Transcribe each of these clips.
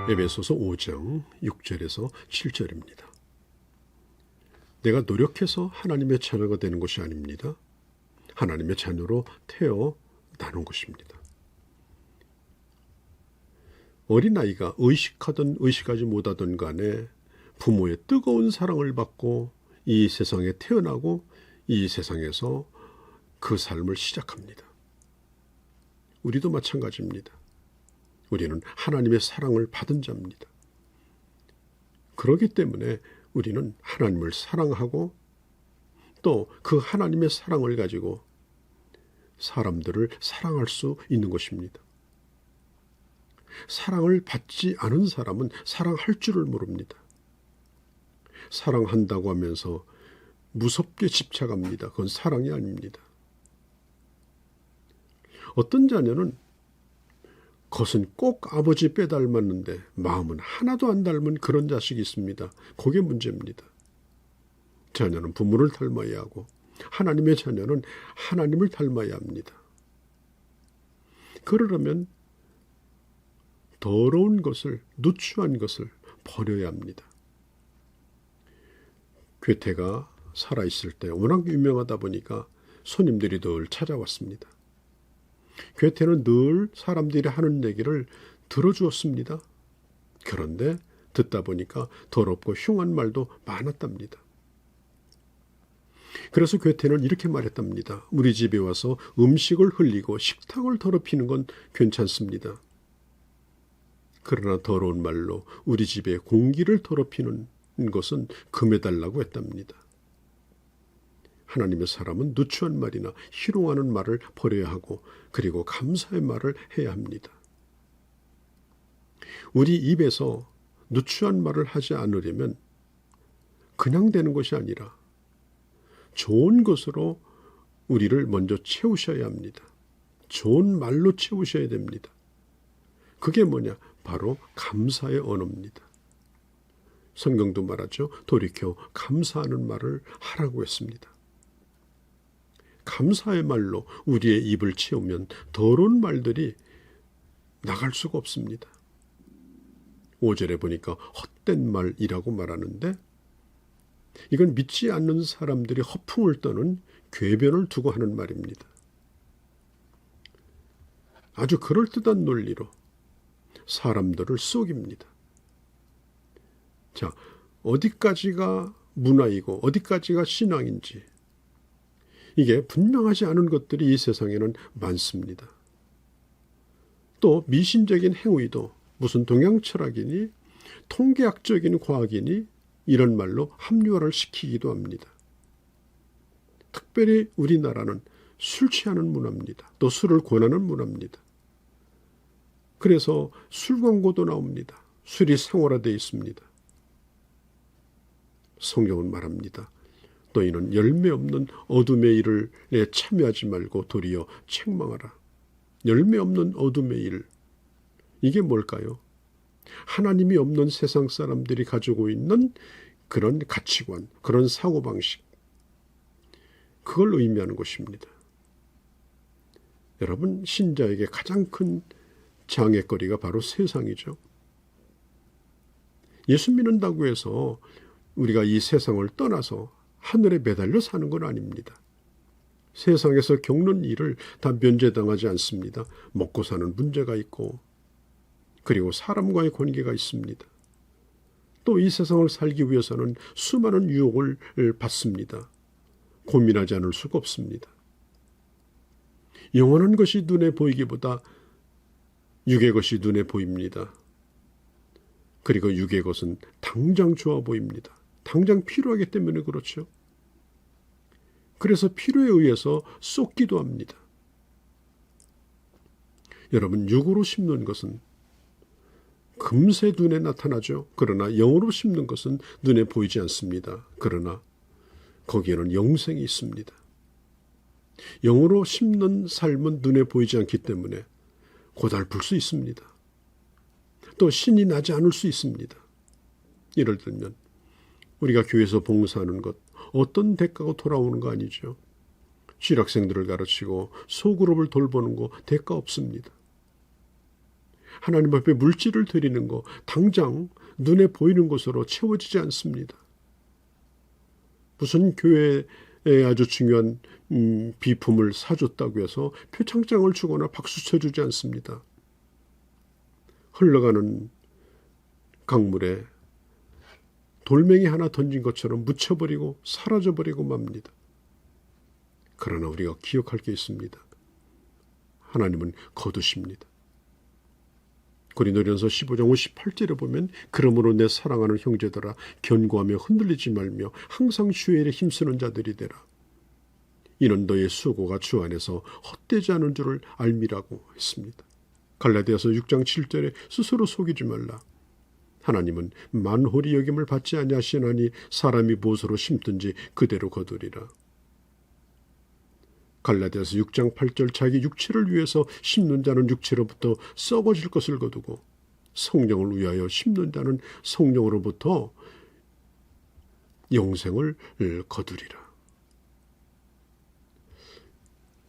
에베소서 5장 6절에서 7절입니다. 내가 노력해서 하나님의 자녀가 되는 것이 아닙니다. 하나님의 자녀로 태어나는 것입니다. 어린아이가 의식하든 의식하지 못하든 간에 부모의 뜨거운 사랑을 받고 이 세상에 태어나고 이 세상에서 그 삶을 시작합니다. 우리도 마찬가지입니다. 우리는 하나님의 사랑을 받은 자입니다. 그렇기 때문에 우리는 하나님을 사랑하고 또 그 하나님의 사랑을 가지고 사람들을 사랑할 수 있는 것입니다. 사랑을 받지 않은 사람은 사랑할 줄을 모릅니다. 사랑한다고 하면서 무섭게 집착합니다. 그건 사랑이 아닙니다. 어떤 자녀는 겉은 꼭 아버지 빼닮았는데 마음은 하나도 안 닮은 그런 자식이 있습니다. 그게 문제입니다. 자녀는 부모를 닮아야 하고 하나님의 자녀는 하나님을 닮아야 합니다. 그러려면 더러운 것을, 누추한 것을 버려야 합니다. 괴테가 살아있을 때 워낙 유명하다 보니까 손님들이 늘 찾아왔습니다. 괴테는 늘 사람들이 하는 얘기를 들어주었습니다. 그런데 듣다 보니까 더럽고 흉한 말도 많았답니다. 그래서 괴테는 이렇게 말했답니다. 우리 집에 와서 음식을 흘리고 식탁을 더럽히는 건 괜찮습니다. 그러나 더러운 말로 우리 집의 공기를 더럽히는 것은 금해달라고 했답니다. 하나님의 사람은 누추한 말이나 희롱하는 말을 버려야 하고 그리고 감사의 말을 해야 합니다. 우리 입에서 누추한 말을 하지 않으려면 그냥 되는 것이 아니라 좋은 것으로 우리를 먼저 채우셔야 합니다. 좋은 말로 채우셔야 됩니다. 그게 뭐냐? 바로 감사의 언어입니다. 성경도 말하죠. 돌이켜 감사하는 말을 하라고 했습니다. 감사의 말로 우리의 입을 채우면 더러운 말들이 나갈 수가 없습니다. 5절에 보니까 헛된 말이라고 말하는데 이건 믿지 않는 사람들이 허풍을 떠는 궤변을 두고 하는 말입니다. 아주 그럴듯한 논리로 사람들을 속입니다. 자, 어디까지가 문화이고 어디까지가 신앙인지 이게 분명하지 않은 것들이 이 세상에는 많습니다. 또 미신적인 행위도 무슨 동양 철학이니 통계학적인 과학이니 이런 말로 합리화를 시키기도 합니다. 특별히 우리나라는 술 취하는 문화입니다. 또 술을 권하는 문화입니다. 그래서 술 광고도 나옵니다. 술이 생활화되어 있습니다. 성경은 말합니다. 너희는 열매 없는 어둠의 일에 참여하지 말고 도리어 책망하라. 열매 없는 어둠의 일. 이게 뭘까요? 하나님이 없는 세상 사람들이 가지고 있는 그런 가치관, 그런 사고방식. 그걸 의미하는 것입니다. 여러분, 신자에게 가장 큰 장애거리가 바로 세상이죠. 예수 믿는다고 해서 우리가 이 세상을 떠나서 하늘에 매달려 사는 건 아닙니다. 세상에서 겪는 일을 다 면제당하지 않습니다. 먹고 사는 문제가 있고 그리고 사람과의 관계가 있습니다. 또 이 세상을 살기 위해서는 수많은 유혹을 받습니다. 고민하지 않을 수가 없습니다. 영원한 것이 눈에 보이기보다 육의 것이 눈에 보입니다. 그리고 육의 것은 당장 좋아 보입니다. 당장 필요하기 때문에 그렇죠. 그래서 필요에 의해서 쏟기도 합니다. 여러분, 육으로 심는 것은 금세 눈에 나타나죠. 그러나 영으로 심는 것은 눈에 보이지 않습니다. 그러나 거기에는 영생이 있습니다. 영으로 심는 삶은 눈에 보이지 않기 때문에 고달플 수 있습니다. 또 신이 나지 않을 수 있습니다. 예를 들면 우리가 교회에서 봉사하는 것 어떤 대가가 돌아오는 거 아니죠. 실학생들을 가르치고 소그룹을 돌보는 거 대가 없습니다. 하나님 앞에 물질을 드리는 거 당장 눈에 보이는 것으로 채워지지 않습니다. 무슨 교회에 아주 중요한 비품을 사줬다고 해서 표창장을 주거나 박수 쳐주지 않습니다. 흘러가는 강물에 돌멩이 하나 던진 것처럼 묻혀버리고 사라져버리고 맙니다. 그러나 우리가 기억할 게 있습니다. 하나님은 거두십니다. 고린도전서 15장 58절에 보면 그러므로 내 사랑하는 형제들아 견고하며 흔들리지 말며 항상 주의 일에 힘쓰는 자들이 되라. 이는 너의 수고가 주 안에서 헛되지 않은 줄을 알미라고 했습니다. 갈라디아서 6장 7절에 스스로 속이지 말라. 하나님은 만홀히 여김을 받지 아니하시나니 사람이 무엇으로 심든지 그대로 거두리라. 갈라디아서 6장 8절 자기 육체를 위해서 심는 자는 육체로부터 썩어질 것을 거두고 성령을 위하여 심는 자는 성령으로부터 영생을 거두리라.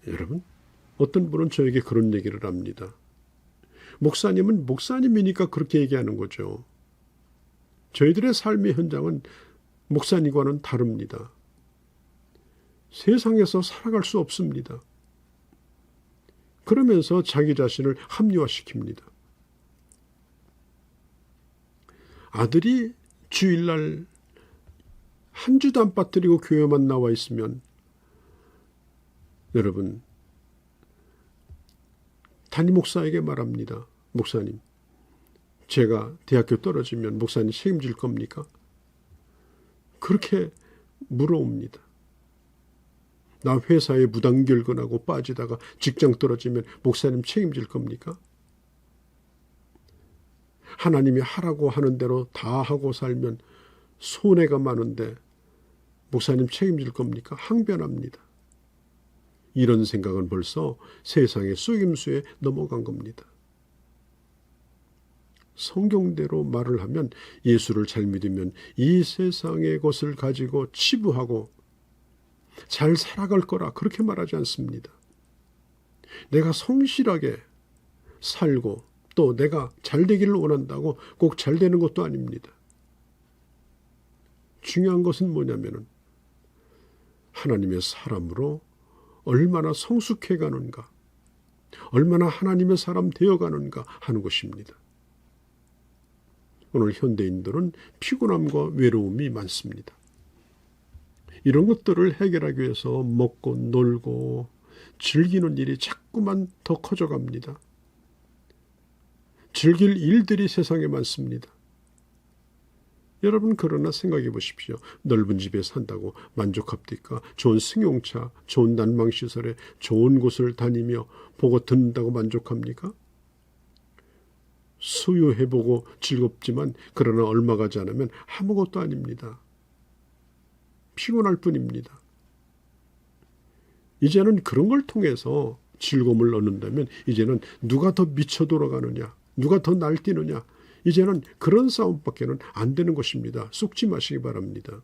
여러분, 어떤 분은 저에게 그런 얘기를 합니다. 목사님은 목사님이니까 그렇게 얘기하는 거죠. 저희들의 삶의 현장은 목사님과는 다릅니다. 세상에서 살아갈 수 없습니다. 그러면서 자기 자신을 합리화시킵니다. 아들이 주일날 한 주도 안 빠뜨리고 교회만 나와 있으면 여러분, 담임 목사에게 말합니다. 목사님, 제가 대학교 떨어지면 목사님 책임질 겁니까? 그렇게 물어옵니다. 나 회사에 무단결근하고 빠지다가 직장 떨어지면 목사님 책임질 겁니까? 하나님이 하라고 하는 대로 다 하고 살면 손해가 많은데 목사님 책임질 겁니까? 항변합니다. 이런 생각은 벌써 세상의 속임수에 넘어간 겁니다. 성경대로 말을 하면 예수를 잘 믿으면 이 세상의 것을 가지고 치부하고 잘 살아갈 거라 그렇게 말하지 않습니다. 내가 성실하게 살고 또 내가 잘 되기를 원한다고 꼭 잘 되는 것도 아닙니다. 중요한 것은 뭐냐면은 하나님의 사람으로 얼마나 성숙해 가는가, 얼마나 하나님의 사람 되어 가는가 하는 것입니다. 오늘 현대인들은 피곤함과 외로움이 많습니다. 이런 것들을 해결하기 위해서 먹고 놀고 즐기는 일이 자꾸만 더 커져갑니다. 즐길 일들이 세상에 많습니다. 여러분, 그러나 생각해 보십시오. 넓은 집에 산다고 만족합니까? 좋은 승용차, 좋은 난방시설에 좋은 곳을 다니며 보고 듣는다고 만족합니까? 소유해보고 즐겁지만 그러나 얼마 가지 않으면 아무것도 아닙니다. 피곤할 뿐입니다. 이제는 그런 걸 통해서 즐거움을 얻는다면 이제는 누가 더 미쳐 돌아가느냐, 누가 더 날뛰느냐, 이제는 그런 싸움밖에는 안 되는 것입니다. 속지 마시기 바랍니다.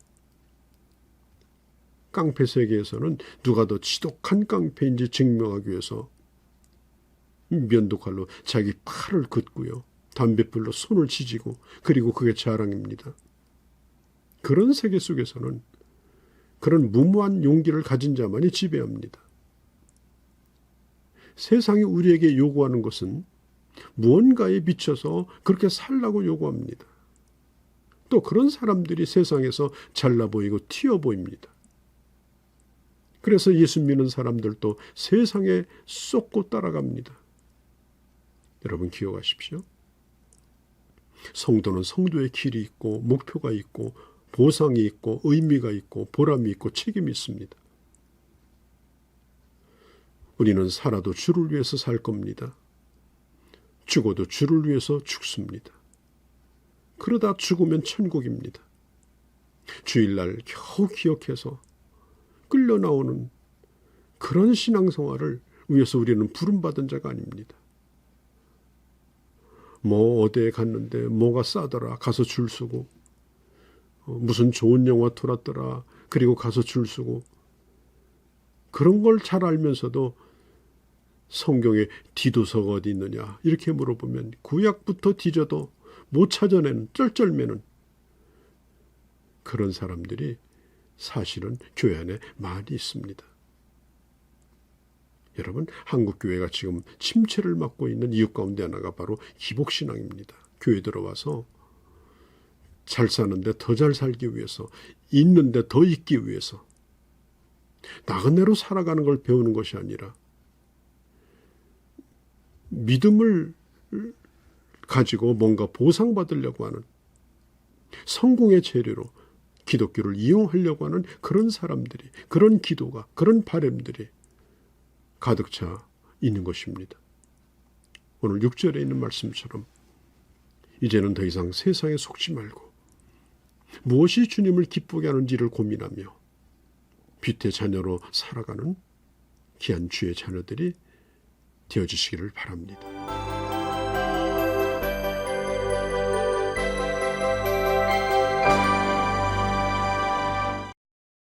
깡패 세계에서는 누가 더 지독한 깡패인지 증명하기 위해서 면도칼로 자기 팔을 긋고요, 담뱃불로 손을 지지고, 그리고 그게 자랑입니다. 그런 세계 속에서는 그런 무모한 용기를 가진 자만이 지배합니다. 세상이 우리에게 요구하는 것은 무언가에 비춰서 그렇게 살라고 요구합니다. 또 그런 사람들이 세상에서 잘나 보이고 튀어 보입니다. 그래서 예수 믿는 사람들도 세상에 쏟고 따라갑니다. 여러분 기억하십시오. 성도는 성도의 길이 있고 목표가 있고 보상이 있고 의미가 있고 보람이 있고 책임이 있습니다. 우리는 살아도 주를 위해서 살 겁니다. 죽어도 주를 위해서 죽습니다. 그러다 죽으면 천국입니다. 주일날 겨우 기억해서 끌려 나오는 그런 신앙생활을 위해서 우리는 부름받은 자가 아닙니다. 뭐 어디에 갔는데 뭐가 싸더라 가서 줄 서고, 무슨 좋은 영화 돌았더라 그리고 가서 줄 서고, 그런 걸 잘 알면서도 성경에 디도서가 어디 있느냐 이렇게 물어보면 구약부터 뒤져도 못 찾아내는 쩔쩔매는 그런 사람들이 사실은 교회 안에 많이 있습니다. 여러분, 한국교회가 지금 침체를 맞고 있는 이유 가운데 하나가 바로 기복신앙입니다. 교회 들어와서 잘 사는데 더 잘 살기 위해서, 있는데 더 있기 위해서 나그네로 살아가는 걸 배우는 것이 아니라 믿음을 가지고 뭔가 보상받으려고 하는 성공의 재료로 기독교를 이용하려고 하는 그런 사람들이, 그런 기도가, 그런 바람들이 가득 차 있는 것입니다. 오늘 6절에 있는 말씀처럼 이제는 더 이상 세상에 속지 말고 무엇이 주님을 기쁘게 하는지를 고민하며 빛의 자녀로 살아가는 귀한 주의 자녀들이 되어주시기를 바랍니다.